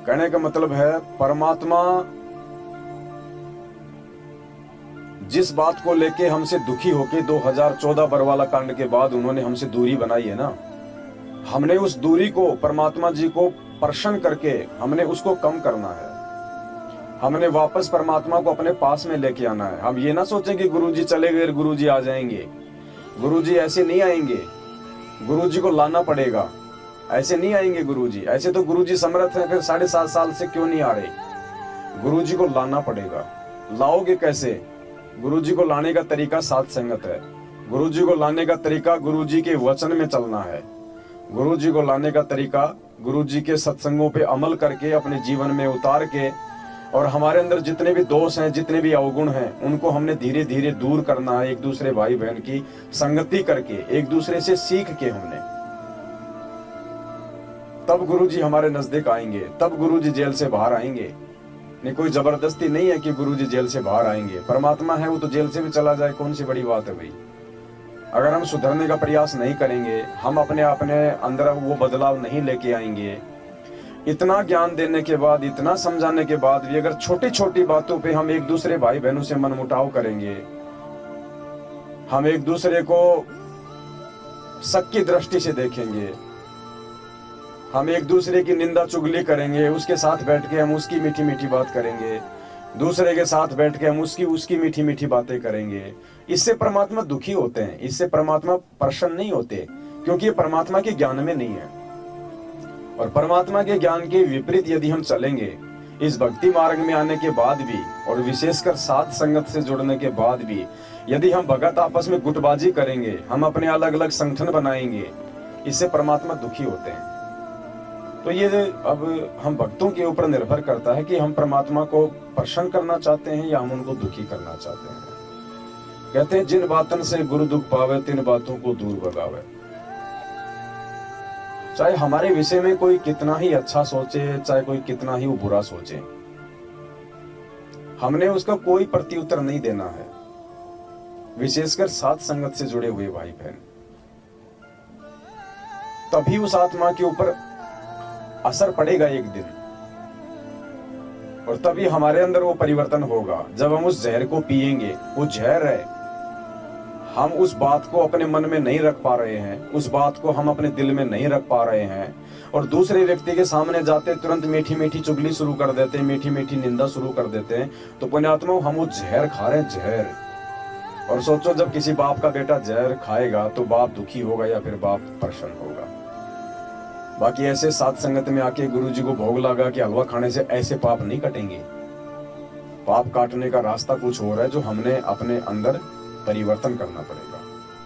कहने का मतलब है परमात्मा जिस बात को लेके हमसे दुखी होके 2014 बरवाला कांड के बाद उन्होंने हमसे दूरी बनाई है ना, हमने उस दूरी को परमात्मा जी को प्रसन्न करके हमने उसको कम करना है। हमने वापस परमात्मा को अपने पास में लेके आना है। हम ये ना सोचें कि गुरुजी चले गए, गुरुजी आ जाएंगे। गुरुजी ऐसे नहीं आएंगे, गुरुजी को लाना पड़ेगा। ऐसे नहीं आएंगे गुरुजी। ऐसे तो गुरुजी समर्थ हैं, फिर 7.5 साल से क्यों नहीं आ रहे? गुरुजी को लाना पड़ेगा। लाओगे कैसे? गुरुजी को लाने का तरीका साथ संगत है। गुरुजी को लाने का तरीका गुरुजी के वचन में चलना है। गुरुजी को लाने का तरीका गुरुजी के सत्संगों पे अमल करके अपने जीवन में उतार के, और हमारे अंदर जितने भी दोष हैं, जितने भी अवगुण हैं, उनको हमने धीरे धीरे दूर करना है। एक दूसरे भाई बहन की संगति करके, एक दूसरे से सीख के हमने, तब गुरुजी हमारे नजदीक आएंगे, तब गुरुजी जेल से बाहर आएंगे। नहीं, कोई जबरदस्ती नहीं है कि गुरुजी जेल से बाहर आएंगे। परमात्मा है, वो तो जेल से भी चला जाए, कौन सी बड़ी बात है भाई। अगर हम सुधरने का प्रयास नहीं करेंगे, हम अपने अंदर वो बदलाव नहीं लेके आएंगे, इतना ज्ञान देने के बाद, इतना समझाने के बाद भी अगर छोटी छोटी बातों पे हम एक दूसरे भाई बहनों से मनमुटाव करेंगे, हम एक दूसरे को शक की दृष्टि से देखेंगे, हम एक दूसरे की निंदा चुगली करेंगे, उसके साथ बैठ के हम उसकी मीठी मीठी बात करेंगे, दूसरे के साथ बैठ के हम उसकी मीठी मीठी बातें करेंगे, इससे परमात्मा दुखी होते हैं, इससे परमात्मा प्रसन्न नहीं होते, क्योंकि ये परमात्मा के ज्ञान में नहीं है। और परमात्मा के ज्ञान के विपरीत यदि हम चलेंगे, इस भक्ति मार्ग में आने के बाद भी, और विशेषकर साथ संगत से जुड़ने के बाद भी, यदि हम भगत आपस में गुटबाजी करेंगे, हम अपने अलग अलग संगठन बनाएंगे, इससे परमात्मा दुखी होते हैं। तो ये अब हम भक्तों के ऊपर निर्भर करता है कि हम परमात्मा को प्रसन्न करना चाहते हैं या हम उनको दुखी करना चाहते हैं। कहते हैं जिन बातन से गुरु दुख पावे, तिन बातों को दूर भगावे। चाहे हमारे विषय में कोई कितना ही अच्छा सोचे, चाहे कोई कितना ही वो बुरा सोचे, हमने उसका कोई प्रत्युत्तर नहीं देना है। विशेषकर साथ संगत से जुड़े हुए भाई बहन, तभी उस आत्मा के ऊपर असर पड़ेगा एक दिन, और तभी हमारे अंदर वो परिवर्तन होगा। जब हम उस जहर को पिएंगे, वो जहर है, हम उस बात को अपने मन में नहीं रख पा रहे हैं, उस बात को हम अपने दिल में नहीं रख पा रहे हैं, और दूसरे व्यक्ति के सामने जाते तुरंत मीठी मीठी चुगली शुरू कर देते हैं, मीठी मीठी निंदा शुरू कर देते हैं, तो पुण्यात्मा हम वो जहर खा रहे हैं, जहर। और सोचो, जब किसी बाप का बेटा जहर खाएगा तो बाप दुखी होगा या फिर बाप प्रसन्न होगा। बाकी ऐसे साथ संगत में आके गुरुजी को भोग लगा कि हलवा खाने से ऐसे पाप नहीं कटेंगे। पाप काटने का रास्ता कुछ और है, जो हमने अपने अंदर परिवर्तन करना पड़ेगा।